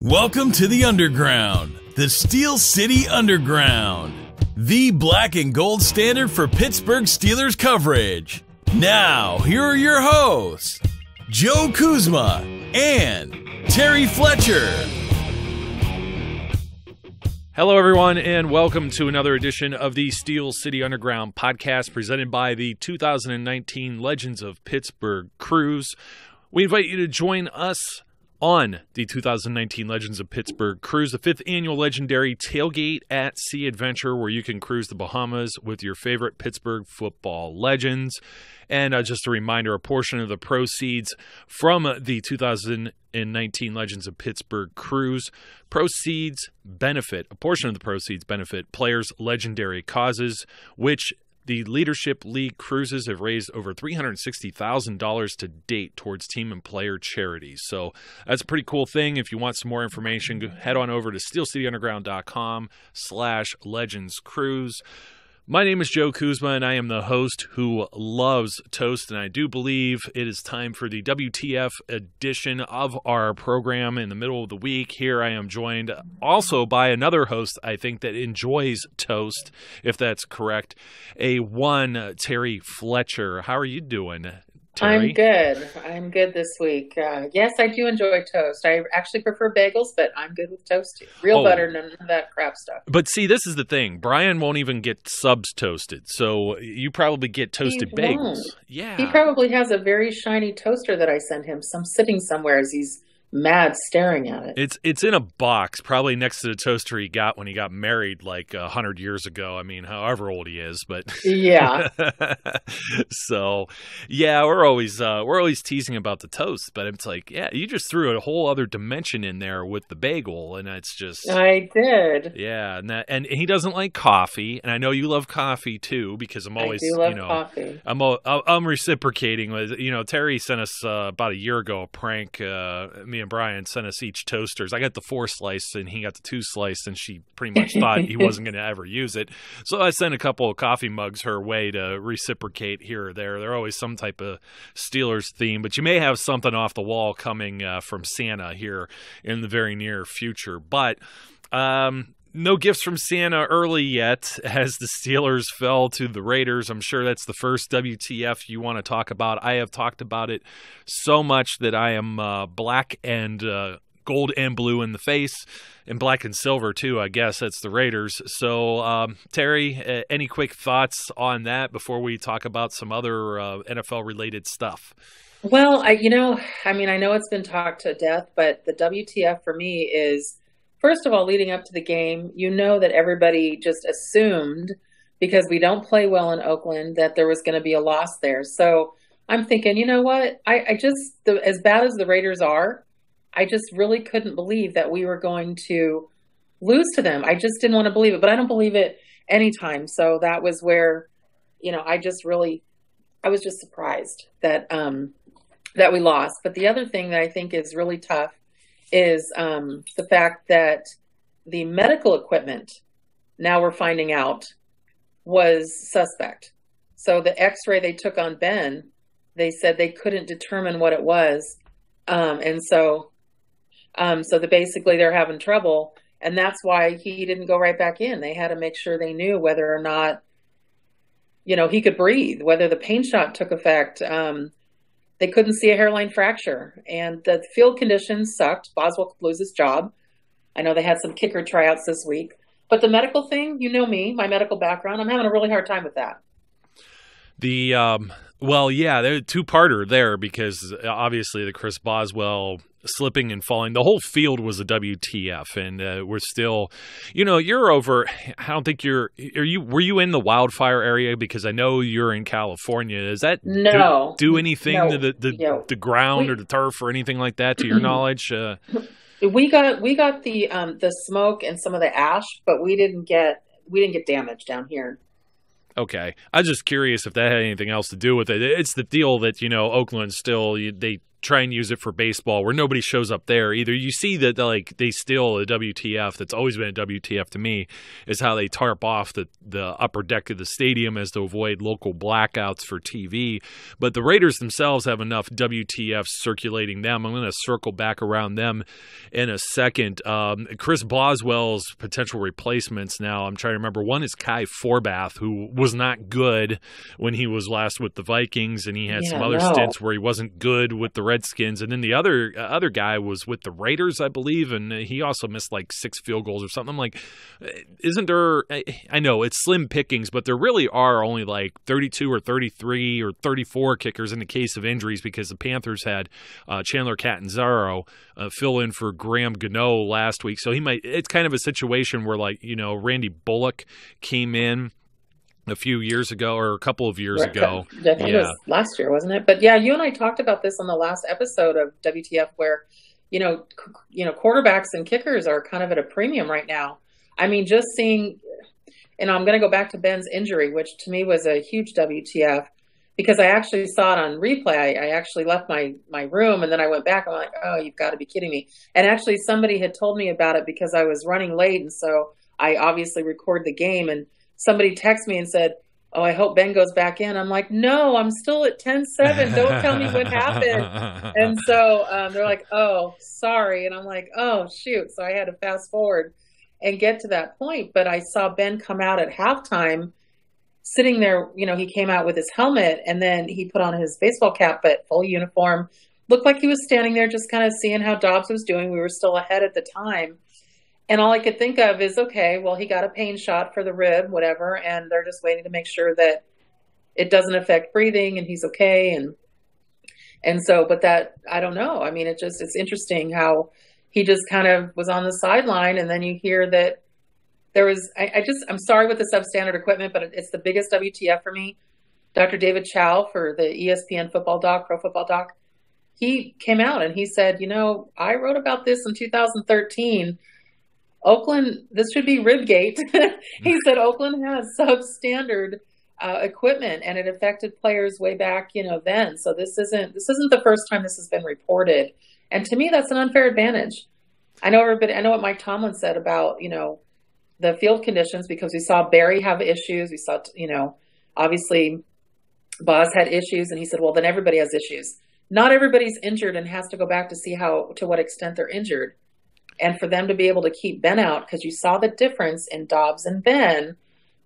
Welcome to the Underground, the Steel City Underground, the black and gold standard for Pittsburgh Steelers coverage. Now, here are your hosts, Joe Kuzma and Terry Fletcher. Hello, everyone, and welcome to another edition of the Steel City Underground podcast presented by the 2019 Legends of Pittsburgh Cruise. We invite you to join us on the 2019 Legends of Pittsburgh Cruise, the 5th annual legendary tailgate at sea adventure where you can cruise the Bahamas with your favorite Pittsburgh football legends. And just a reminder, a portion of the proceeds from the 2019 Legends of Pittsburgh Cruise a portion of the proceeds benefit players' legendary causes, which the Leadership League cruises have raised over $360,000 to date towards team and player charities. So that's a pretty cool thing. If you want some more information, head on over to steelcityunderground.com/legendscruise. My name is Joe Kuzma, and I am the host who loves toast, and I do believe it is time for the WTF edition of our program in the middle of the week. Here I am joined also by another host, I think, that enjoys toast, if that's correct, Terry Fletcher. How are you doing, Terry? I'm good this week. Yes, I do enjoy toast. I actually prefer bagels, but I'm good with toast too. Real butter, none of that crap stuff. But see, this is the thing. Brian won't even get subs toasted, so you probably get toasted bagels. Yeah. He probably has a very shiny toaster that I sent him, sitting somewhere as he's mad staring at it. It's in a box, probably next to the toaster he got when he got married like 100 years ago. I mean, however old he is, but yeah. So, yeah, we're always teasing about the toast, but it's like, yeah, you just threw a whole other dimension in there with the bagel, and it's just I did. Yeah, and he doesn't like coffee, and I know you love coffee too because I'm always coffee. I'm reciprocating with Terry sent us about a year ago a prank. Me and Brian sent us each toasters. I got the 4-slice and he got the 2-slice, and she pretty much thought he wasn't going to ever use it. So I sent a couple of coffee mugs her way to reciprocate here or there. They're always some type of Steelers theme, but you may have something off the wall coming from Santa here in the very near future. But no gifts from Santa early yet as the Steelers fell to the Raiders. I'm sure that's the first WTF you want to talk about. I have talked about it so much that I am black and gold and blue in the face, and black and silver too, I guess. That's the Raiders. So, Terry, any quick thoughts on that before we talk about some other NFL-related stuff? Well, I know it's been talked to death, but the WTF for me is, first of all, leading up to the game, that everybody just assumed, because we don't play well in Oakland, that there was going to be a loss there. So I'm thinking, you know what? As bad as the Raiders are, I just really couldn't believe that we were going to lose to them. I just didn't want to believe it, but I don't believe it anytime. So that was where, I was just surprised that we lost. But the other thing that I think is really tough is the fact that the medical equipment, now we're finding out, was suspect. So the x-ray they took on Ben, they said they couldn't determine what it was. So basically they're having trouble, and that's why he didn't go right back in. They had to make sure they knew whether or not, he could breathe, whether the pain shot took effect. They couldn't see a hairline fracture, and the field conditions sucked. Boswell could lose his job. I know they had some kicker tryouts this week, but the medical thing, me, my medical background, I'm having a really hard time with that. There's a two-parter there, because obviously the Chris Boswell slipping and falling, the whole field was a WTF, and we're still, you're over. I don't think were you in the wildfire area? Because I know you're in California. Does that do anything to the ground or the turf or anything like that, to your knowledge? We got the smoke and some of the ash, but we didn't get damage down here. Okay. I was just curious if that had anything else to do with it. It's the deal that, Oakland still, they try and use it for baseball where nobody shows up there either. You see that like they steal a WTF that's always been a WTF to me is how they tarp off the upper deck of the stadium as to avoid local blackouts for TV. But the Raiders themselves have enough WTFs circulating them. I'm going to circle back around them in a second. Chris Boswell's potential replacements now, I'm trying to remember. One is Kai Forbath, who was not good when he was last with the Vikings, and he had some other stints where he wasn't good with the Redskins. And then the other guy was with the Raiders, I believe, and he also missed like 6 field goals or something. I'm like, isn't there – I know it's slim pickings, but there really are only like 32 or 33 or 34 kickers in the case of injuries because the Panthers had Chandler Catanzaro fill in for Graham Gano last week. So he might – it's kind of a situation where like, you know, Randy Bullock came in a few years ago or a couple of years ago. I think it was last year, wasn't it? But yeah, you and I talked about this on the last episode of WTF where, you know, quarterbacks and kickers are kind of at a premium right now. I mean, just seeing, and I'm going to go back to Ben's injury, which to me was a huge WTF because I actually saw it on replay. I actually left my room and then I went back. I'm like, oh, you've got to be kidding me. And actually somebody had told me about it because I was running late. And so I obviously recorded the game and somebody texted me and said, oh, I hope Ben goes back in. I'm like, no, I'm still at 10-7. Don't tell me what happened. And so they're like, oh, sorry. And I'm like, oh, shoot. So I had to fast forward and get to that point. But I saw Ben come out at halftime sitting there. You know, he came out with his helmet and then he put on his baseball cap, but full uniform. Looked like he was standing there just kind of seeing how Dobbs was doing. We were still ahead at the time. And all I could think of is, okay, well, he got a pain shot for the rib, whatever, and they're just waiting to make sure that it doesn't affect breathing and he's okay. And so, but that, I don't know. I mean, it's interesting how he just kind of was on the sideline and then you hear that there was, I'm sorry with the substandard equipment, but it's the biggest WTF for me. Dr. David Chow for the ESPN football doc, pro football doc, he came out and he said, you know, I wrote about this in 2013. Oakland, this should be Ribgate. He said Oakland has substandard equipment, and it affected players way back, you know, then. So this isn't the first time this has been reported, and to me, that's an unfair advantage. I know what Mike Tomlin said about, you know, the field conditions because we saw Barry have issues. We saw, you know, obviously Boz had issues, and he said, well, then everybody has issues. Not everybody's injured and has to go back to see to what extent they're injured. And for them to be able to keep Ben out, because you saw the difference in Dobbs and Ben.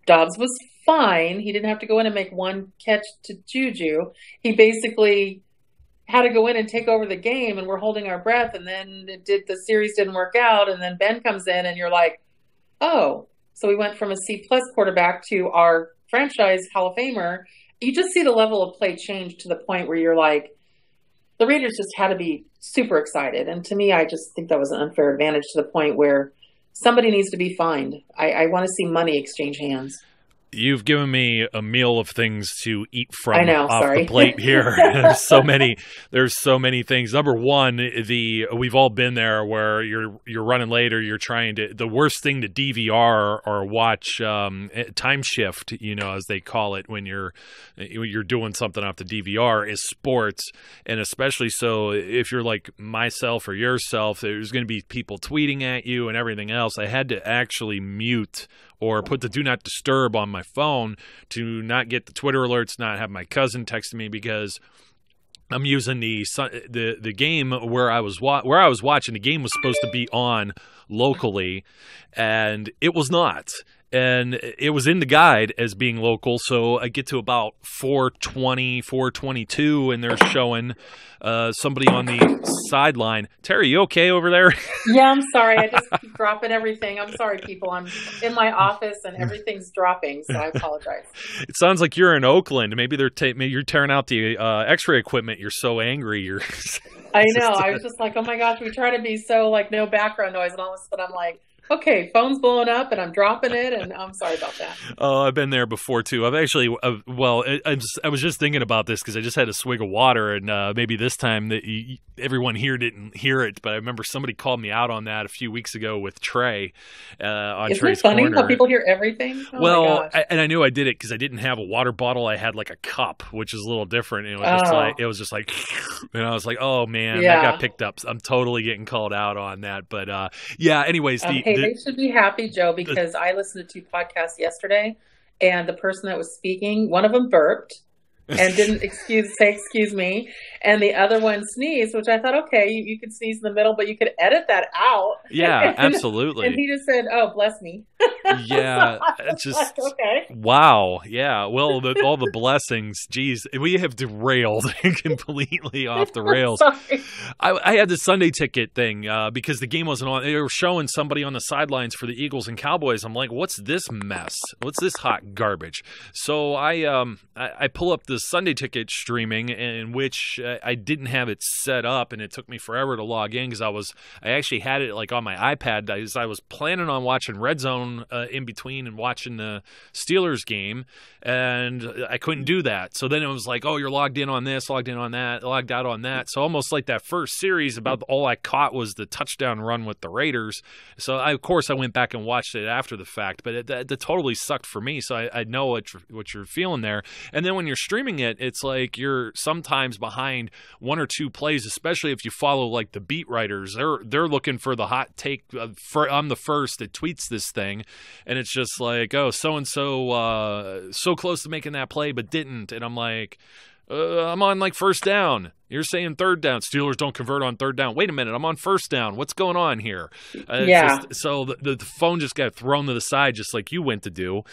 Dobbs was fine. He didn't have to go in and make one catch to JuJu. He basically had to go in and take over the game, and we're holding our breath. And then the series didn't work out. And then Ben comes in, and you're like, oh. So we went from a C+ quarterback to our franchise Hall of Famer. You just see the level of play change to the point where you're like, the Raiders just had to be super excited. And to me, I just think that was an unfair advantage to the point where somebody needs to be fined. I want to see money exchange hands. You've given me a meal of things to eat from off sorry. the plate here. There's so many things. Number one, we've all been there where you're running late or you're trying to. The worst thing to DVR or watch time shift, you know, as they call it, when you're doing something off the DVR is sports, and especially so if you're like myself or yourself, there's going to be people tweeting at you and everything else. I had to actually mute or put the do not disturb on my phone to not get the Twitter alerts, not have my cousin texting me because I'm using the game where I was watching. The game was supposed to be on locally, and it was not. And it was in the guide as being local, so I get to about 4:20, 4:22, and they're showing somebody on the sideline. Terry, you okay over there? Yeah, I'm sorry. I just keep dropping everything. I'm sorry, people. I'm in my office, and everything's dropping, so I apologize. It sounds like you're in Oakland. Maybe maybe you're tearing out the X-ray equipment. You're so angry. I know. I was just like, oh, my gosh, we try to be so, like, no background noise, and all of a sudden I'm like, Okay, phone's blowing up and I'm dropping it, and I'm sorry about that. Oh, I've been there before too. I've actually, I was just thinking about this because I just had a swig of water, and maybe this time that everyone here didn't hear it, but I remember somebody called me out on that a few weeks ago with Trey on Isn't Trey's it funny Corner. how people hear everything? Oh Well, my gosh. and I knew I did it because I didn't have a water bottle. I had like a cup, which is a little different. And it was just like, and I was like, oh man, that got picked up. I'm totally getting called out on that. But yeah, anyways, they should be happy, Joe, because I listened to 2 podcasts yesterday, and the person that was speaking, one of them burped and didn't say excuse me, and the other one sneezed, which I thought, okay, you could sneeze in the middle, but you could edit that out. Yeah, absolutely. And he just said, oh, bless me. Yeah, it's just like, okay. Wow. Yeah. Well, all the blessings. Geez, we have derailed completely off the rails. I had the Sunday ticket thing because the game wasn't on. They were showing somebody on the sidelines for the Eagles and Cowboys. I'm like, what's this mess? What's this hot garbage? So I pull up the Sunday ticket streaming, in which I didn't have it set up, and it took me forever to log in because I actually had it like on my iPad. I was planning on watching Red Zone in between and watching the Steelers game, and I couldn't do that. So then it was like, oh, you're logged in on this, logged in on that, logged out on that. So almost like that first series, about all I caught was the touchdown run with the Raiders. So of course I went back and watched it after the fact, but it totally sucked for me. So I know what you're feeling there. And then when you're streaming it, it's like you're sometimes behind 1 or 2 plays, especially if you follow like the beat writers. They're looking for the hot take. I'm the first that tweets this thing, and it's just like, oh, so-and-so so close to making that play but didn't. And I'm like, I'm on like first down. You're saying third down. Steelers don't convert on third down. Wait a minute. I'm on first down. What's going on here? So the phone just got thrown to the side just like you went to do.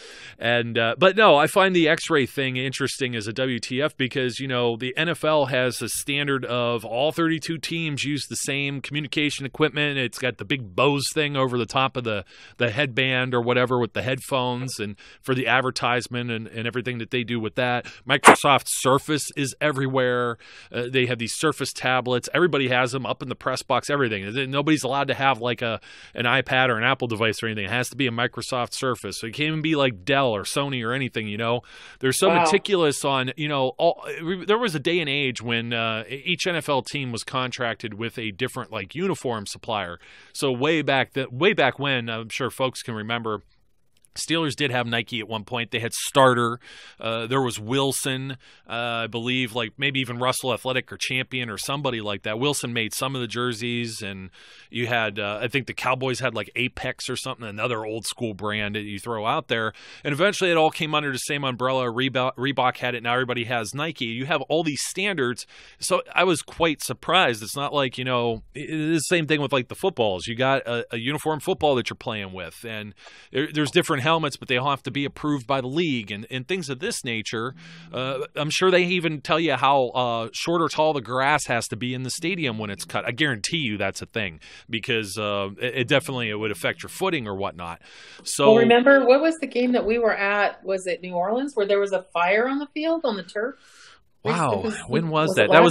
And but no, I find the X-ray thing interesting as a WTF because, you know, the NFL has a standard of all 32 teams use the same communication equipment. It's got the big Bose thing over the top of the headband or whatever with the headphones and for the advertisement and everything that they do with that. Microsoft Surface is everywhere. They have these Surface tablets. Everybody has them up in the press box, everything. Nobody's allowed to have like an iPad or an Apple device or anything. It has to be a Microsoft Surface. So it can't even be like Dell or Sony or anything, you know. They're so meticulous on, you know, there was a day and age when each NFL team was contracted with a different like uniform supplier. So way back when, I'm sure folks can remember, Steelers did have Nike at one point. They had Starter. There was Wilson, I believe, like maybe even Russell Athletic or Champion or somebody like that. Wilson made some of the jerseys, and you had, I think the Cowboys had like Apex or something, another old school brand that you throw out there. And eventually it all came under the same umbrella. Reebok had it. Now everybody has Nike. You have all these standards. So I was quite surprised. It's not like, you know, it's the same thing with like the footballs. You got a uniform football that you're playing with, and there's different helmets, but they all have to be approved by the league and things of this nature. I'm sure they even tell you how short or tall the grass has to be in the stadium when it's cut. I guarantee you that's a thing because it would affect your footing or whatnot. So, well, remember, what was the game that we were at? Was it New Orleans where there was a fire on the field, on the turf? Wow, when was that? That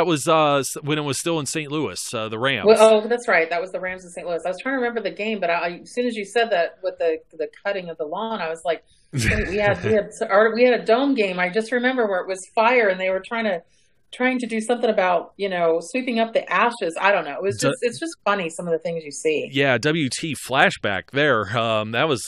was when it was still in St. Louis, the Rams. Well, that's right. That was the Rams in St. Louis. I was trying to remember the game, but as soon as you said that with the cutting of the lawn, I was like, we had a dome game. I just remember where it was fire, and they were trying to do something about, you know, sweeping up the ashes. I don't know. It's just funny, some of the things you see. Yeah, WT flashback there. That was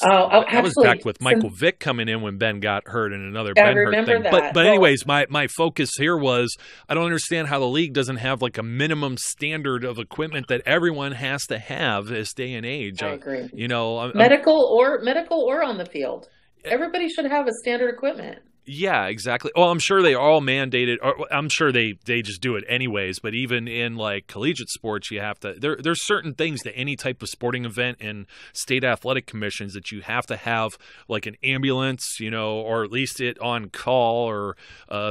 back with Michael Vick coming in when Ben got hurt and another Ben hurt thing. That. But anyways, my focus here was I don't understand how the league doesn't have like a minimum standard of equipment that everyone has to have this day and age. I agree. You know, medical or on the field, everybody should have a standard equipment. Yeah, exactly. Well, I'm sure they all mandated, or I'm sure they just do it anyways, but even in like collegiate sports, you have to, there's certain things to any type of sporting event and state athletic commissions that you have to have like an ambulance, you know, or at least it on call or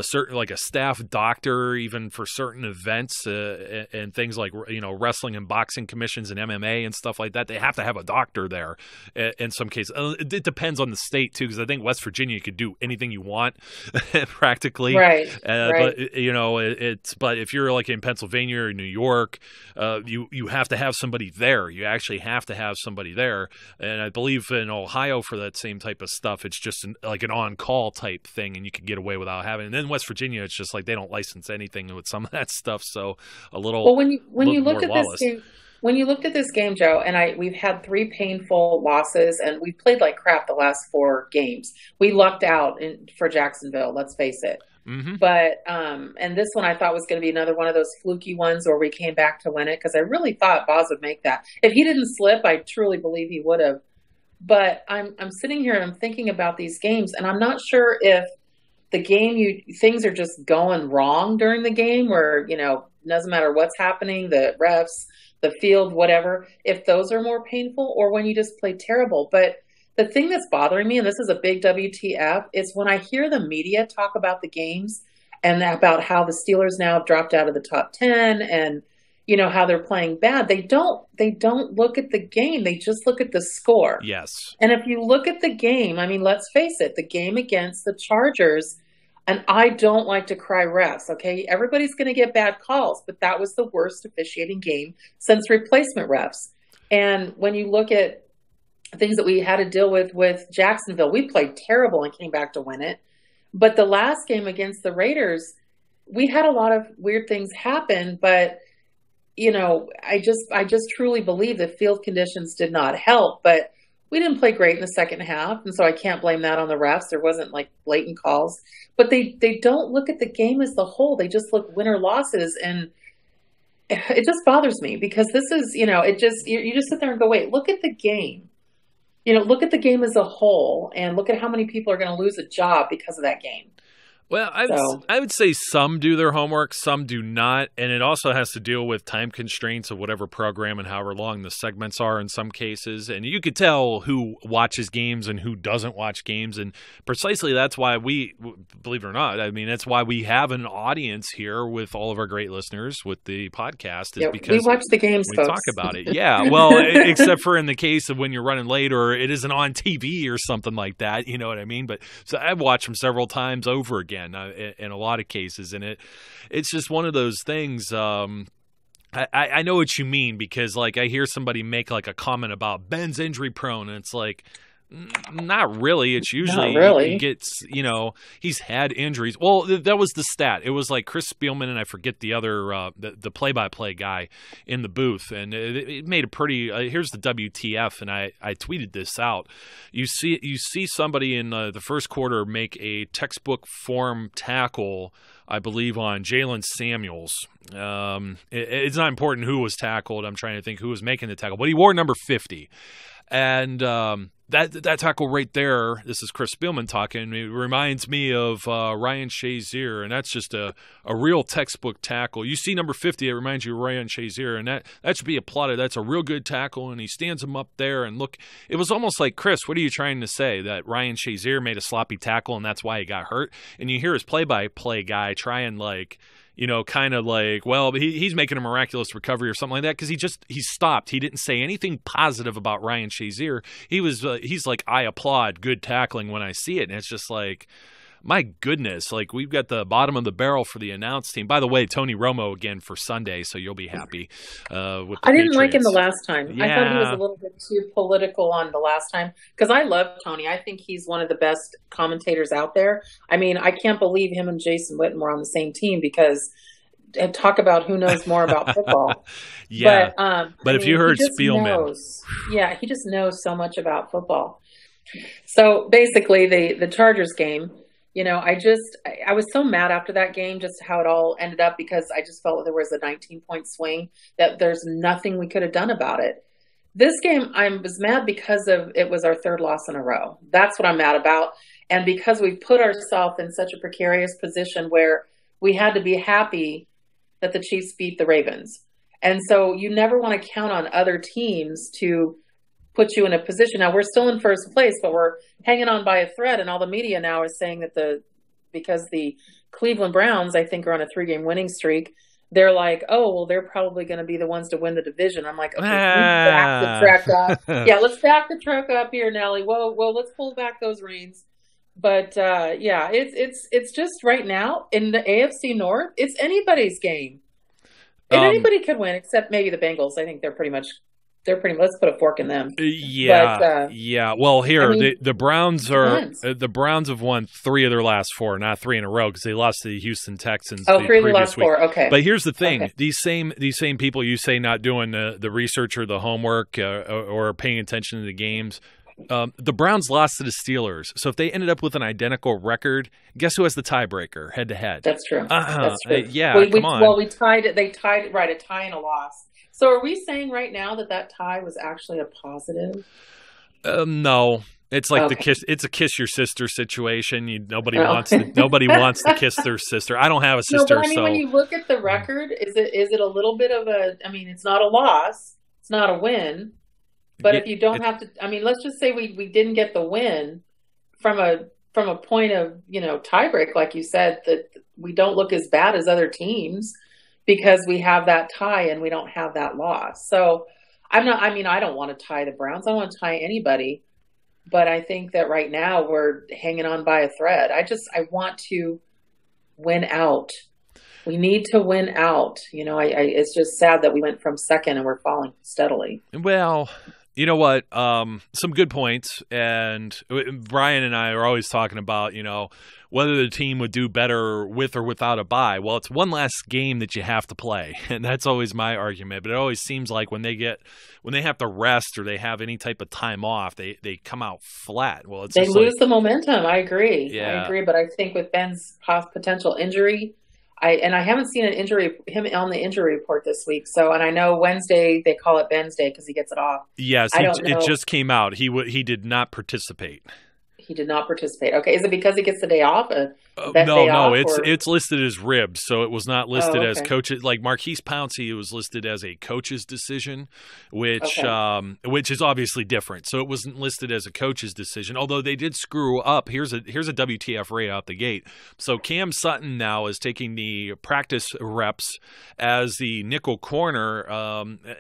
certain, like a staff doctor, even for certain events and things like, you know, wrestling and boxing commissions and MMA and stuff like that. They have to have a doctor there in some cases. It depends on the state too, because I think West Virginia could do anything you want want, practically. Right. But but if you're like in Pennsylvania or New York, you have to have somebody there. You actually have to have somebody there. And I believe in Ohio for that same type of stuff, it's just like an on-call type thing, and you can get away without having. And then West Virginia, it's just like they don't license anything with some of that stuff. So a little. Well, when you look at this game. When you looked at this game, Joe, and we've had 3 painful losses, and we played like crap the last 4 games. We lucked out for Jacksonville, let's face it. Mm-hmm. But and this one I thought was going to be another one of those fluky ones where we came back to win it, because I really thought Boz would make that. If he didn't slip, I truly believe he would have. But I'm sitting here and I'm thinking about these games, and I'm not sure if the game things are just going wrong during the game, where doesn't matter what's happening, the refs, the field, whatever, if those are more painful, or when you just play terrible. But the thing that's bothering me, and this is a big WTF, is when I hear the media talk about the games and about how the Steelers now have dropped out of the top 10 and, how they're playing bad. They don't look at the game. They just look at the score. Yes. And if you look at the game, I mean, let's face it, the game against the Chargers, and I don't like to cry refs, okay? Everybody's going to get bad calls, but that was the worst officiating game since replacement refs. And when you look at things that we had to deal with Jacksonville, we played terrible and came back to win it. But the last game against the Raiders, we had a lot of weird things happen, but I just truly believe that field conditions did not help, but we didn't play great in the second half, and so I can't blame that on the refs. There wasn't like blatant calls, but they don't look at the game as the whole. They just look win or losses, and it just bothers me, because this is, you just sit there and go, wait, look at the game. Look at the game as a whole, and look at how many people are going to lose a job because of that game. Well, I would say some do their homework, some do not, and it also has to deal with time constraints of whatever program and however long the segments are in some cases. And you could tell who watches games and who doesn't watch games, and precisely that's why we, believe it or not, I mean, that's why we have an audience here with all of our great listeners with the podcast, is because we watch the games, we folks. talk about it. Yeah, well, except for in the case of when you're running late or it isn't on TV or something like that, you know what I mean? But so I've watched them several times over again. In a lot of cases, and it's just one of those things. I know what you mean, because like I hear somebody make like a comment about Ben's injury prone, and it's like, not really. It's usually he gets, he's had injuries. Well, that was the stat. It was like Chris Spielman and I forget the other the play-by-play guy in the booth, and it made a pretty. Here's the WTF, and I tweeted this out. You see somebody in the first quarter make a textbook form tackle, I believe, on Jalen Samuels. It's not important who was tackled. I'm trying to think who was making the tackle, but he wore number 50, and that tackle right there, this is Chris Spielman talking, it reminds me of Ryan Shazier, and that's just a real textbook tackle. You see number 50, it reminds you of Ryan Shazier, and that should be applauded. That's a real good tackle, and he stands him up there, and look, it was almost like, Chris, what are you trying to say, that Ryan Shazier made a sloppy tackle, and that's why he got hurt? And you hear his play-by-play guy try and like, kind of like, well, he's making a miraculous recovery or something like that, because he stopped. He didn't say anything positive about Ryan Shazier. He's like, I applaud good tackling when I see it, and it's just like, my goodness, like we've got the bottom of the barrel for the announce team. By the way, Tony Romo again for Sunday, so you'll be happy. With the I didn't like him the last time. Yeah. I thought he was a little bit too political on the last time, because I love Tony. I think he's one of the best commentators out there. I mean, I can't believe him and Jason Witten were on the same team, because talk about who knows more about football. Yeah, but if you heard Spielman, he just knows so much about football. So basically, the Chargers game. I was so mad after that game, just how it all ended up, because I just felt there was a 19-point swing, that there's nothing we could have done about it. This game, I was mad because it was our 3rd loss in a row. That's what I'm mad about. And because we put ourselves in such a precarious position where we had to be happy that the Chiefs beat the Ravens. And so you never want to count on other teams to put you in a position. Now, we're still in first place, but we're hanging on by a thread, and all the media now is saying that because the Cleveland Browns, I think, are on a 3-game winning streak, they're like, oh, well, they're probably going to be the ones to win the division. I'm like, okay, back the track up. Yeah, let's back the truck up here, Nelly. Whoa, let's pull back those reins. But yeah, it's just right now in the AFC North, it's anybody's game. And anybody could win, except maybe the Bengals. I think they're pretty much. Let's put a fork in them. Yeah, but, yeah. Well, here I mean, the Browns are depends. the Browns have won 3 of their last 4, not 3 in a row because they lost to the Houston Texans. Oh, the 3 of the previous last week. 4. Okay. But here's the thing: Okay. these same people you say not doing the research or the homework or paying attention to the games. The Browns lost to the Steelers, so if they ended up with an identical record, guess who has the tiebreaker head to head? That's true. That's true. Yeah, come on. Well, we tied it. They tied right, a tie and a loss. So are we saying right now that tie was actually a positive? No. It's like Okay. the kiss. It's a kiss your sister situation. Nobody wants to kiss their sister. I don't have a sister, No, but I mean, when you look at the record, is it a little bit of a? I mean, it's not a loss, it's not a win. But if you don't have to, I mean, let's just say we didn't get the win from a point of tiebreak, like you said, that we don't look as bad as other teams because we have that tie and we don't have that loss. So I don't want to tie the Browns. I don't want to tie anybody. But I think that right now we're hanging on by a thread. I want to win out. We need to win out. It's just sad that we went from second and we're falling steadily. Well, you know what? Some good points. And Brian and I are always talking about, whether the team would do better with or without a bye. Well, it's one last game that you have to play. And that's always my argument. But it always seems like when they have to rest or they have any type of time off, they come out flat. Well, they lose the momentum. I agree. Yeah. I agree. But I think with Ben's potential injury, I haven't seen him on the injury report this week. So, and I know Wednesday they call it Ben's Day because he gets it off. Yes, it just came out. He did not participate. He did not participate. Okay, is it because he gets the day off? No, it's listed as ribs, so it was not listed as okay. coaches. Like Marquise Pouncey, it was listed as a coach's decision, which is obviously different. So it wasn't listed as a coach's decision. Although they did screw up. Here's a WTF right out the gate. So Cam Sutton now is taking the practice reps as the nickel corner,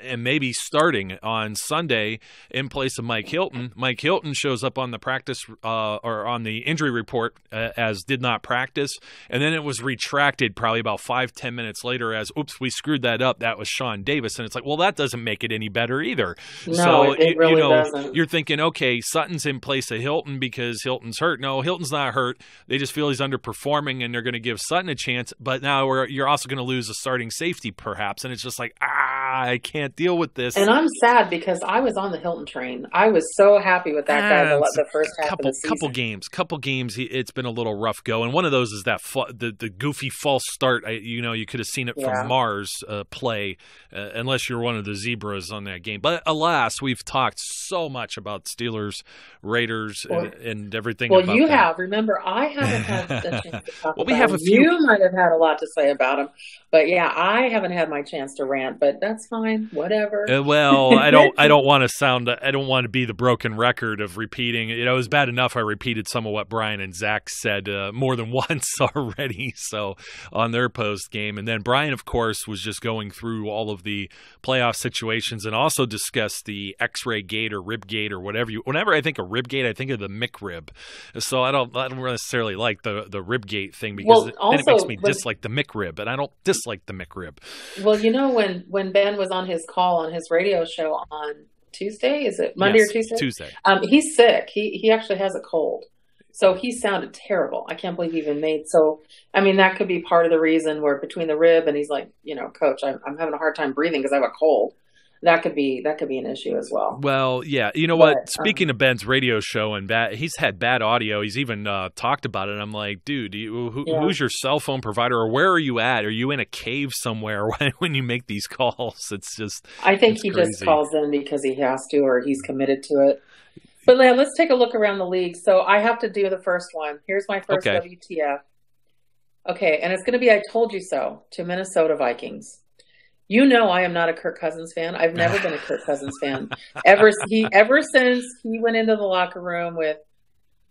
and maybe starting on Sunday in place of Mike Hilton. Mike Hilton shows up on the practice or on the injury report as did not practice, and then it was retracted probably about 5-10 minutes later as, oops, we screwed that up. That was Sean Davis, and it's like, well, that doesn't make it any better either. No, so it really doesn't. You're thinking, okay, Sutton's in place of Hilton because Hilton's hurt. No, Hilton's not hurt. They just feel he's underperforming, and they're going to give Sutton a chance. But now you're also going to lose a starting safety, perhaps, and it's just like, I can't deal with this. And I'm sad because I was on the Hilton train. I was so happy with that guy the first half of the season. Couple games. It's been a little rough go, and one of those is that the goofy false start. You could have seen it from Mars play, unless you're one of the zebras on that game. But alas, we've talked so much about Steelers, Raiders, and everything. Well, about you that. have. Remember, I haven't had a chance to talk about we have him. a few. You might have had a lot to say about him, but yeah, I haven't had my chance to rant. But that's fine. Whatever. Well, I don't want to be the broken record of repeating. It was bad enough I repeated some of what Brian and Zach said more than once already. So on their post game, and then Brian, of course, was just going through all of the playoff situations and also discussed the X-ray gate or rib gate or whatever. Whenever I think of rib gate, I think of the McRib. So I don't necessarily like the rib gate thing because then it makes me dislike the McRib, and I don't dislike the McRib. Well, when Ben was on his call on his radio show on Tuesday, is it Monday or Tuesday? Tuesday. He's sick. He actually has a cold. So he sounded terrible. I can't believe he even made. So, I mean, that could be part of the reason where between the rib and he's like, Coach, I'm having a hard time breathing because I have a cold. That could be an issue as well. Well, yeah. You know what? Speaking of Ben's radio show and he's had bad audio. He's even talked about it. I'm like, dude, who's your cell phone provider, or where are you at? Are you in a cave somewhere when you make these calls? It's just. I think he just calls in because he has to, or he's committed to it. But let's take a look around the league. So I have to do the first one. Here's my first WTF. Okay, and it's going to be I told you so to Minnesota Vikings. I am not a Kirk Cousins fan. I've never been a Kirk Cousins fan. Ever since he went into the locker room with,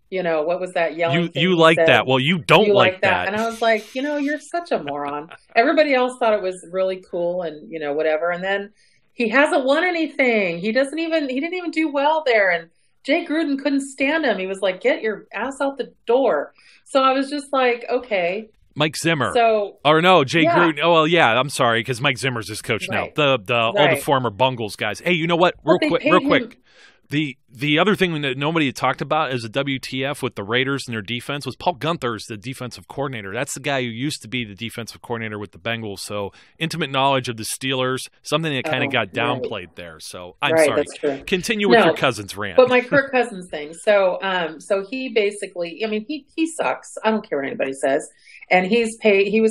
what was that yelling thing you like that. Well, you don't like that. And I was like, you're such a moron. Everybody else thought it was really cool and, whatever. And then he hasn't won anything. He didn't even do well there. And Jay Gruden couldn't stand him. He was like, get your ass out the door. So I was just like, okay. Mike Zimmer. So, or no, Jay Gruden. Oh, well, yeah, I'm sorry, because Mike Zimmer's his coach now. All the former Bungles guys. Hey, you know what? Real quick. The other thing that nobody had talked about as a WTF with the Raiders and their defense was Paul Guenther's the defensive coordinator. That's the guy who used to be the defensive coordinator with the Bengals. So intimate knowledge of the Steelers, something that kind of got downplayed there. So I'm sorry. That's true. Continue with your Cousins rant. But my Kirk Cousins thing. So he basically, I mean, he sucks. I don't care what anybody says. And he was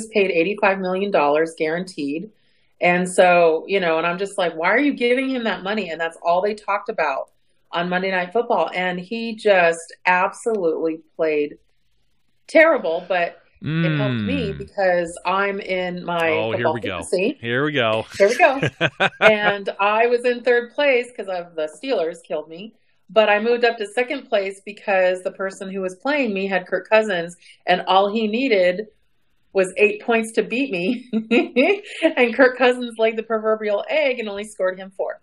paid $85 million guaranteed. And so, and I'm just like, why are you giving him that money? And that's all they talked about on Monday Night Football. And he just absolutely played terrible, but it helped me because I'm in my football fantasy. Here we go. And I was in third place because of the Steelers killed me. But I moved up to second place because the person who was playing me had Kirk Cousins, and all he needed was 8 points to beat me. And Kirk Cousins laid the proverbial egg and only scored him 4.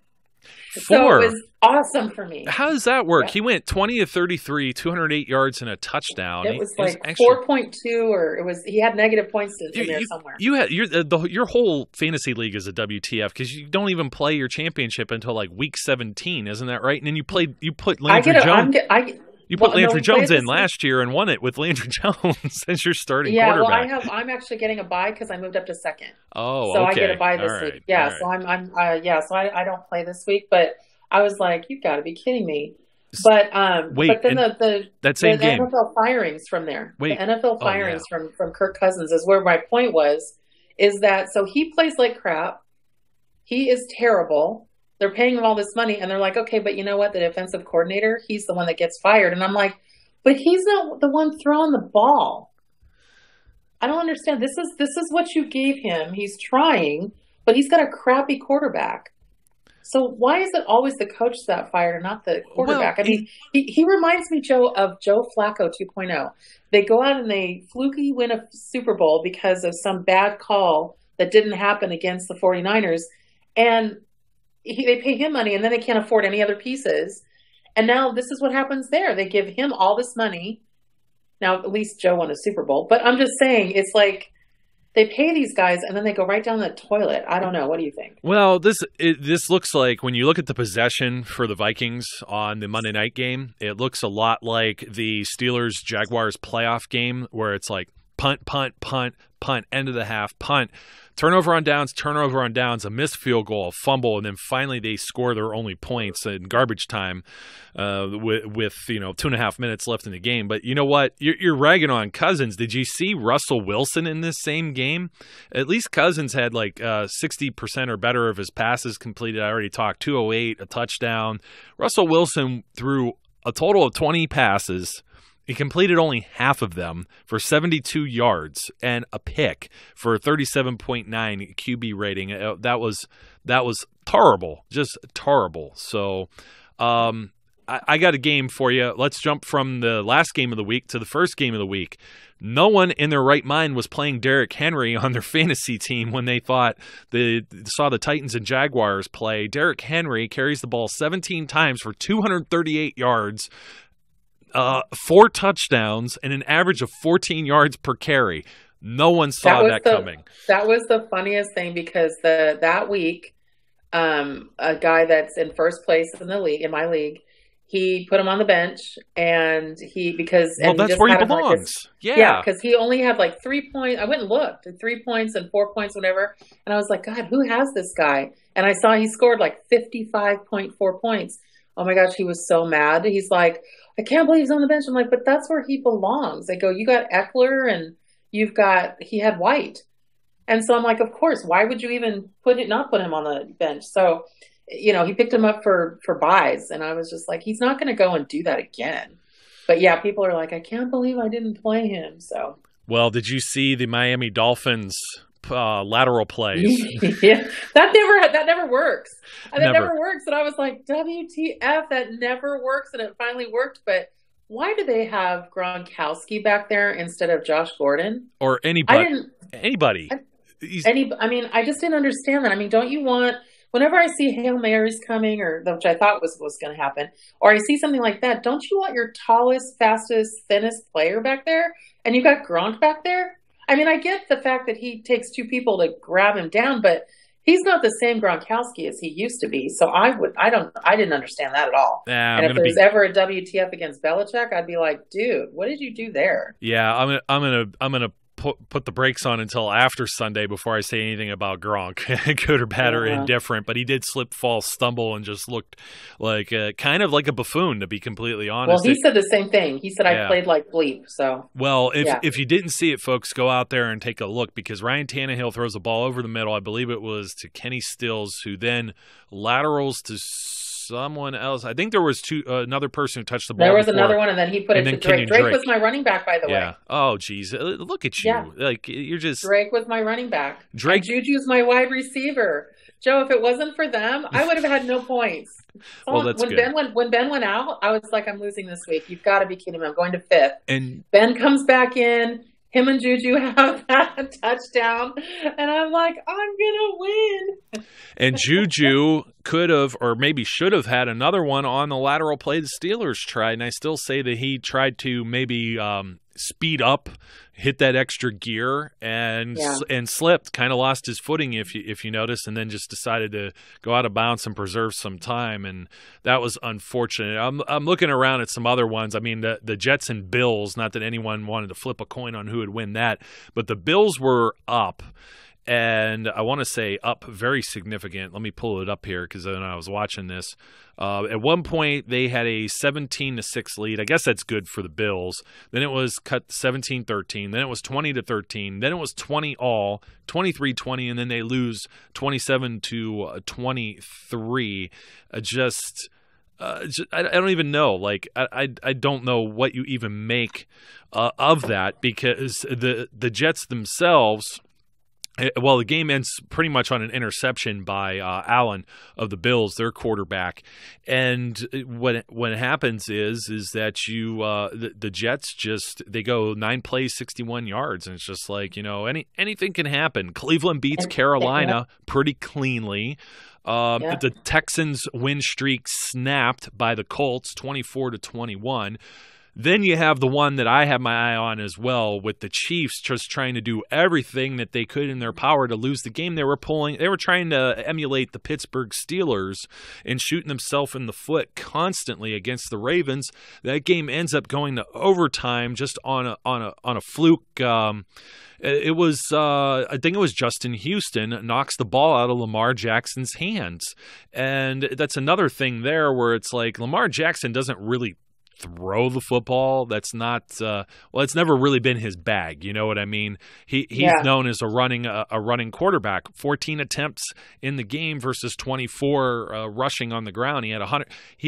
So it was awesome for me. How does that work? Yeah. He went 20 of 33, 208 yards and a touchdown. It was like 4.2, or he had negative points in there somewhere. Your whole fantasy league is a WTF because you don't even play your championship until like week 17, isn't that right? And then you put Landry Jones. You put Landry Jones in last year and won it with Landry Jones as your starting quarterback. Yeah, well, I'm actually getting a bye because I moved up to second. Oh, so okay. I get a bye this week. Yeah, so I don't play this week, but I was like, you've got to be kidding me. But wait, but then the game. NFL firings from there. Wait. The NFL firings from Kirk Cousins is where my point was. Is that so? He plays like crap. He is terrible. They're paying him all this money, and they're like, okay, but you know what? The defensive coordinator, he's the one that gets fired. And I'm like, but he's not the one throwing the ball. I don't understand. This is what you gave him. He's trying, but he's got a crappy quarterback. So why is it always the coach that fired and not the quarterback? Well, I mean, he reminds me, Joe, of Joe Flacco 2.0. They go out and they fluky win a Super Bowl because of some bad call that didn't happen against the 49ers. And they pay him money, and then they can't afford any other pieces. And now this is what happens there. They give him all this money. Now, at least Joe won a Super Bowl. But I'm just saying, it's like they pay these guys, and then they go right down the toilet. I don't know. What do you think? Well, this looks like, when you look at the possession for the Vikings on the Monday night game, it looks a lot like the Steelers-Jaguars playoff game, where it's like punt, punt, punt, punt, end of the half, punt. Turnover on downs, a missed field goal, a fumble, and then finally they score their only points in garbage time with 2.5 minutes left in the game. But you know what? You're ragging on Cousins. Did you see Russell Wilson in this same game? At least Cousins had like 60% or better of his passes completed. I already talked 208, a touchdown. Russell Wilson threw a total of 20 passes. He completed only half of them for 72 yards and a pick for a 37.9 QB rating. That was terrible, just terrible. So I got a game for you. Let's jump from the last game of the week to the first game of the week. No one in their right mind was playing Derrick Henry on their fantasy team when they saw the Titans and Jaguars play. Derrick Henry carries the ball 17 times for 238 yards. 4 touchdowns and an average of 14 yards per carry. No one saw that coming. That was the funniest thing because that week, a guy that's in first place in my league, he put him on the bench and that's where he belongs. Yeah, because he only had like 3 points. I went and looked at 3 points and 4 points, whatever. And I was like, God, who has this guy? And I saw he scored like 55.4 points. Oh my gosh, he was so mad. He's like, I can't believe he's on the bench. I'm like, but that's where he belongs. They go, you got Eckler and he had White. And so I'm like, of course, why would you even not put him on the bench? So, he picked him up for buys. And I was just like, he's not going to go and do that again. But yeah, people are like, I can't believe I didn't play him. So, well, did you see the Miami Dolphins lateral plays? Yeah, that never works. That never works. And I was like, WTF, that never works. And it finally worked. But why do they have Gronkowski back there instead of Josh Gordon or anybody? I just didn't understand that. I mean, don't you want whenever I see Hail Marys coming, or which I thought was going to happen, or I see something like that, don't you want your tallest, fastest, thinnest player back there? And you got Gronk back there? I mean, I get the fact that he takes two people to grab him down, but he's not the same Gronkowski as he used to be. So I didn't understand that at all. Yeah, and if there's ever a WTF against Belichick, I'd be like, dude, what did you do there? Yeah, I'm gonna put the brakes on until after Sunday before I say anything about Gronk, good or bad or indifferent. But he did slip, fall, stumble, and just looked like kind of like a buffoon, to be completely honest. Well, he said the same thing. He said, I played like bleep. So, well, if you didn't see it, folks, go out there and take a look, because Ryan Tannehill throws the ball over the middle. I believe it was to Kenny Stills, who then laterals to someone else. I think there was another person who touched the ball. There was another one, and then he put it to Drake. Drake was my running back, by the way. Oh, geez. Look at you. Yeah. Like, you're just... Drake was my running back. And JuJu's my wide receiver. Joe, if it wasn't for them, I would have had no points. Well, that's good. When Ben went out, I was like, I'm losing this week. You've got to be kidding me. I'm going to 5th. And Ben comes back in. Him and JuJu have that touchdown, and I'm like, I'm going to win. And JuJu could have, or maybe should have, had another one on the lateral play the Steelers tried, and I still say that he tried to maybe speed up, hit that extra gear, and slipped, kind of lost his footing if you notice, and then just decided to go out of bounds and preserve some time, and that was unfortunate. I'm looking around at some other ones. I mean, the Jets and Bills, not that anyone wanted to flip a coin on who would win that, but the Bills were up. And I want to say up very significant. Let me pull it up here, because then I was watching this. At one point, they had a 17-6 lead. I guess that's good for the Bills. Then it was cut 17-13. Then it was 20-13. Then it was 20-all, 23-20, and then they lose 27-23. I don't even know. Like, I don't know what you even make of that, because the Jets themselves. Well, the game ends pretty much on an interception by Allen of the Bills, their quarterback. And what happens is that the Jets they go 9 plays, 61 yards, and it's just like, anything can happen. Cleveland beats Carolina pretty cleanly. The Texans' win streak snapped by the Colts, 24-21. Then you have the one that I have my eye on as well, with the Chiefs just trying to do everything that they could in their power to lose the game. They were trying to emulate the Pittsburgh Steelers and shooting themselves in the foot constantly against the Ravens. That game ends up going to overtime just on a fluke. It was, I think it was Justin Houston knocks the ball out of Lamar Jackson's hands. And that's another thing there where it's like Lamar Jackson doesn't really throw the football. That's not it's never really been his bag. You know what I mean? He's known as a running quarterback. 14 attempts in the game versus 24 rushing on the ground. He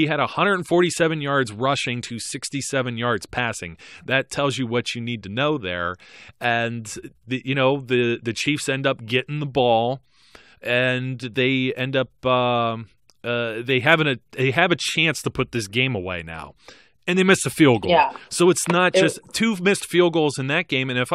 had 147 yards rushing to 67 yards passing. That tells you what you need to know there. And the Chiefs end up getting the ball, and they end up they have a chance to put this game away now. And they missed a field goal. Yeah. So it's not just two missed field goals in that game. And if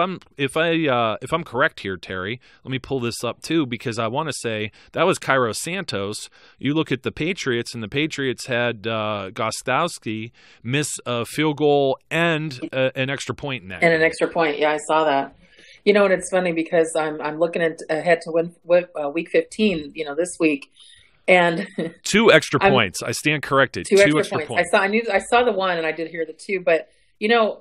I'm correct here, Terry, let me pull this up too, because I want to say that was Cairo Santos. You look at the Patriots, and the Patriots had Gostowski miss a field goal and an extra point in that. And an extra point. Yeah, I saw that. And it's funny because I'm looking ahead to week 15. This week. And 2 extra points. I stand corrected. 2 extra points. I saw the one, and I did hear the 2. But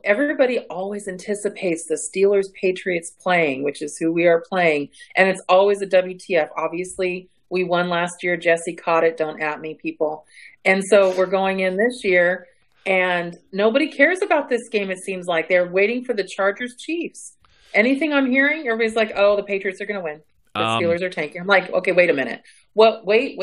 everybody always anticipates the Steelers Patriots playing, which is who we are playing, and it's always a WTF. Obviously, we won last year. Jesse caught it. Don't at me, people. And so we're going in this year, and nobody cares about this game. It seems like they're waiting for the Chargers Chiefs. Anything I'm hearing, everybody's like, "Oh, the Patriots are going to win. The Steelers are tanking." I'm like, okay, wait a minute. Well, wait.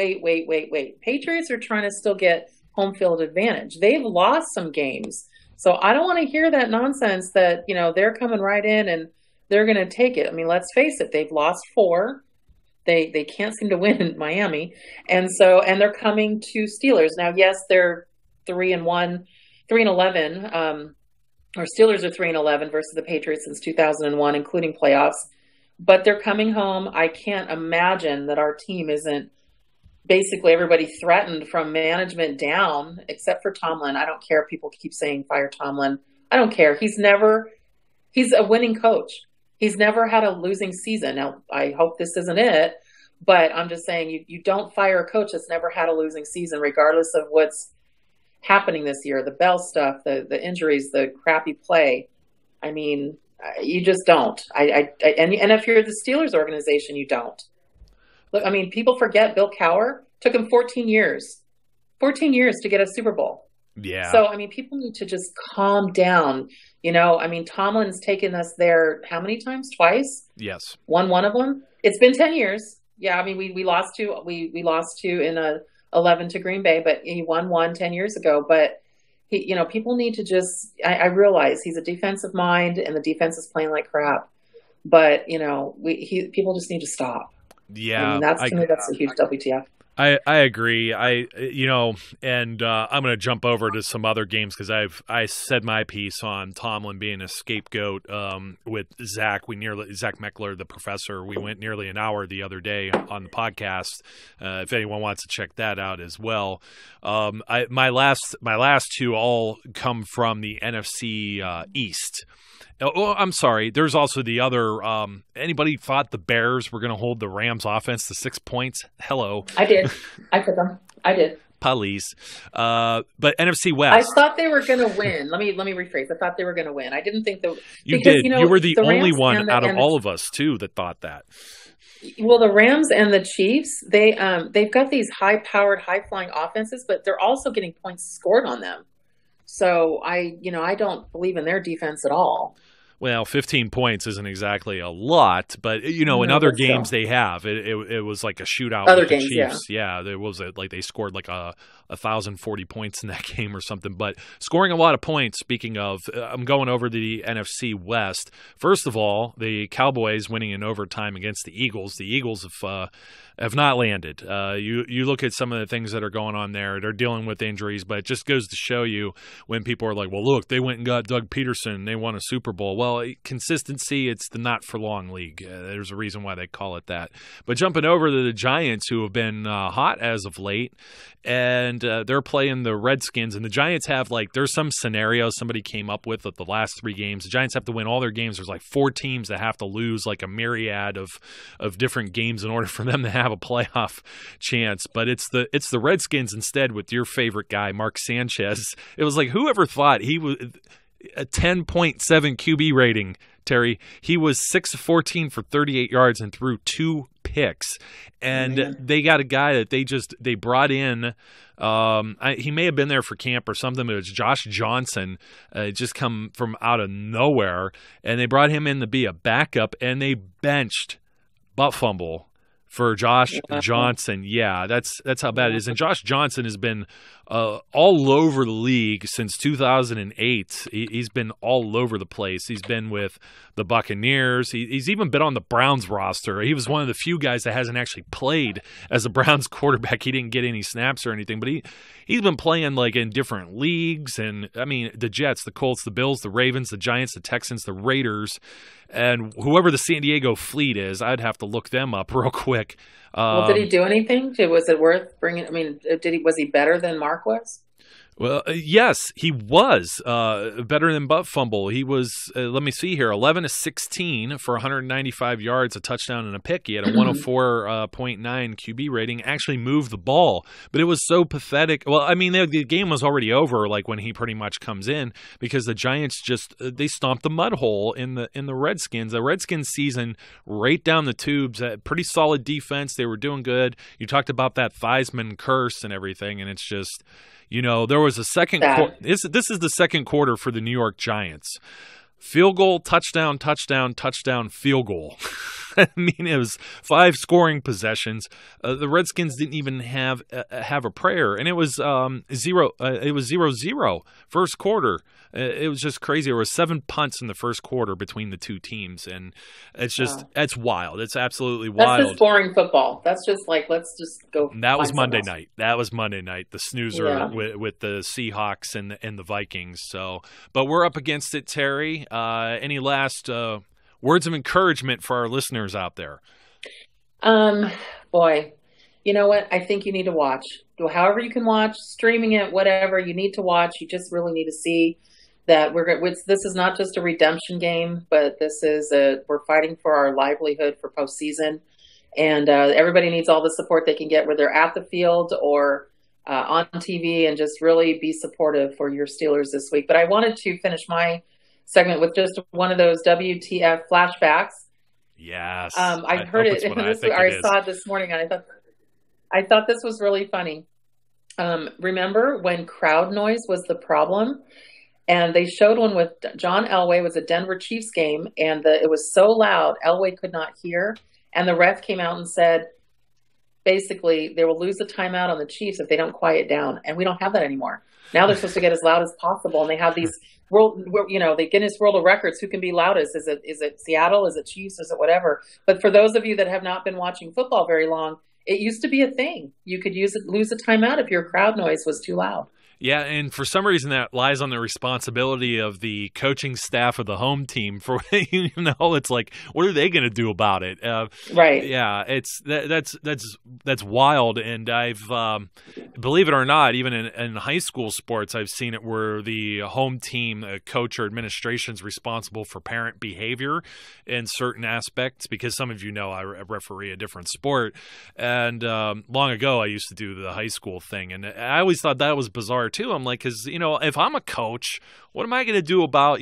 Patriots are trying to still get home field advantage. They've lost some games. So I don't want to hear that nonsense that, they're coming right in and they're going to take it. I mean, let's face it. They've lost 4. They can't seem to win in Miami. And they're coming to Steelers. Now, yes, they're 3-11. Or Steelers are 3-11 versus the Patriots since 2001, including playoffs. But they're coming home. I can't imagine that our team isn't basically everybody threatened from management down, except for Tomlin. I don't care if people keep saying fire Tomlin. I don't care. He's a winning coach. He's never had a losing season. Now, I hope this isn't it, but I'm just saying you don't fire a coach that's never had a losing season, regardless of what's happening this year, the Bell stuff, the injuries, the crappy play. I mean, you just don't. And if you're the Steelers organization, you don't. Look, I mean, people forget Bill Cowher took him 14 years to get a Super Bowl. Yeah. So, I mean, people need to just calm down. I mean, Tomlin's taken us there how many times? Twice? Yes. Won one of them. It's been 10 years. Yeah, I mean, we lost two in a 11 to Green Bay, but he won one 10 years ago. But people need to just, I realize he's a defensive mind and the defense is playing like crap, but people just need to stop. Yeah. I mean, that's a huge WTF. I agree. I'm going to jump over to some other games because I said my piece on Tomlin being a scapegoat with Zach. Zach Meckler, the professor. We went nearly an hour the other day on the podcast. If anyone wants to check that out as well. My last two all come from the NFC East. Oh, I'm sorry. There's also the other. Anybody thought the Bears were going to hold the Rams offense to 6 points? Hello. I did. I took them. I did. Police. But NFC West. I thought they were going to win. Let me rephrase. I thought they were going to win. I didn't think that. You did. You were the only one out of all of us too that thought that. Well, the Rams and the Chiefs, they've got these high-powered, high-flying offenses, but they're also getting points scored on them. So I don't believe in their defense at all. Well, 15 points isn't exactly a lot, but in other games they have. It was like a shootout other with the games, Chiefs. Yeah, there was like they scored like 1,040 points in that game or something. But scoring a lot of points. Speaking of, I'm going over the NFC West. First of all, the Cowboys winning in overtime against the Eagles. The Eagles have not landed. You look at some of the things that are going on there. They're dealing with injuries, but it just goes to show you when people are like, well, look, they went and got Doug Peterson. They won a Super Bowl. Well, consistency, it's the not-for-long league. There's a reason why they call it that. But jumping over to the Giants, who have been hot as of late, and they're playing the Redskins. And the Giants have, there's some scenario somebody came up with the last 3 games. The Giants have to win all their games. There's 4 teams that have to lose a myriad of different games in order for them to have a playoff chance. But it's the Redskins instead with your favorite guy, Mark Sanchez. It was whoever thought he was a 10.7 QB rating, Terry. He was 6-14 for 38 yards and threw 2 picks. And they got a guy that they brought in. He may have been there for camp or something, but it was Josh Johnson, just come from out of nowhere. And they brought him in to be a backup, and they benched Fumble for Josh Johnson. Yeah, that's how bad it is. And Josh Johnson has been all over the league since 2008. He's been all over the place. He's been with the Buccaneers. He's even been on the Browns roster. He was one of the few guys that hasn't actually played as a Browns quarterback. He didn't get any snaps or anything, but he's been playing in different leagues. And I mean, the Jets, the Colts, the Bills, the Ravens, the Giants, the Texans, the Raiders, and whoever the San Diego Fleet is, I'd have to look them up real quick. Well, did he do anything? Was it worth bringing? I mean, was he better than Mark was? Well, yes, he was better than Fumble. He was, let me see here, 11-16 for 195 yards, a touchdown and a pick. He had a 104.9 QB rating, actually moved the ball, but it was so pathetic. Well, I mean, the game was already over when he pretty much comes in, because the Giants they stomped the mud hole in the Redskins. The Redskins season right down the tubes, pretty solid defense. They were doing good. You talked about that Theismann curse and everything, and it's just, there was a second quarter. This is the second quarter for the New York Giants. Field goal, touchdown, touchdown, touchdown, field goal. I mean, it was 5 scoring possessions. The Redskins didn't even have a prayer, and it was 0-0 first quarter. It was just crazy. There were 7 punts in the first quarter between the two teams, and it's just it's wild. It's absolutely wild. That's just boring football. That's just let's just go. That was Monday night. That was Monday night. The snoozer with the Seahawks and the Vikings. So, but we're up against it, Terry. Any last words of encouragement for our listeners out there? Boy, you know what? I think you need to watch. However you can watch, streaming it, whatever, you need to watch. You just really need to see that this is not just a redemption game, but we're fighting for our livelihood for postseason. And everybody needs all the support they can get, whether they're at the field or on TV, and just really be supportive for your Steelers this week. But I wanted to finish my segment with just one of those WTF flashbacks. Yes. I heard it. I saw it this morning, and I thought this was really funny. Remember when crowd noise was the problem? And they showed one with John Elway. It was a Denver Chiefs game, and it was so loud, Elway could not hear. And the ref came out and said, basically, they will lose the timeout on the Chiefs if they don't quiet down. And we don't have that anymore. Now they're supposed to get as loud as possible. And they have these the Guinness World of Records. Who can be loudest? Is it Seattle? Is it Chiefs? Is it whatever? But for those of you that have not been watching football very long, it used to be a thing. You could lose a timeout if your crowd noise was too loud. Yeah, and for some reason that lies on the responsibility of the coaching staff of the home team. For it's like, what are they going to do about it? Right. Yeah, that's wild. And I've believe it or not, even in high school sports, I've seen it where the home team coach or administration is responsible for parent behavior in certain aspects. Because some of you know I referee a different sport, and long ago I used to do the high school thing, and I always thought that was bizarre too. I'm like, because if I'm a coach, what am I going to do about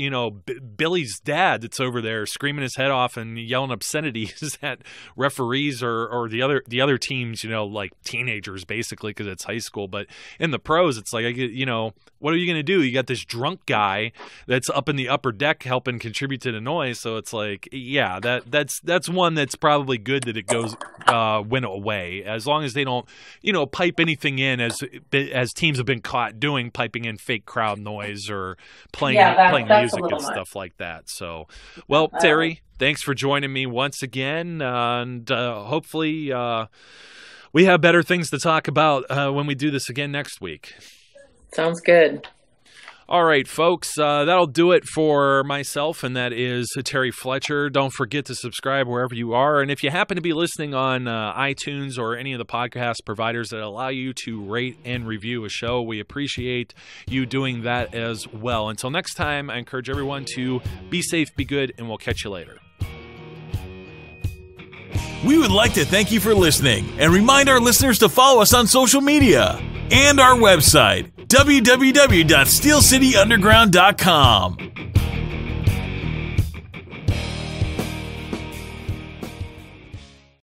Billy's dad that's over there screaming his head off and yelling obscenities at referees or the other teams, like teenagers basically, because it's high school. But in the pros, it's like, what are you going to do? You got this drunk guy that's up in the upper deck helping contribute to the noise. So it's like, yeah, that's one that's probably good that it goes went away, as long as they don't pipe anything in, as teams have been caught doing, piping in fake crowd noise or playing music and stuff like that. So, well, Terry, thanks for joining me once again, and hopefully we have better things to talk about when we do this again next week. Sounds good. All right, folks, that'll do it for myself, and that is Terry Fletcher. Don't forget to subscribe wherever you are, and if you happen to be listening on iTunes or any of the podcast providers that allow you to rate and review a show, we appreciate you doing that as well. Until next time, I encourage everyone to be safe, be good, and we'll catch you later. We would like to thank you for listening and remind our listeners to follow us on social media and our website, www.steelcityunderground.com.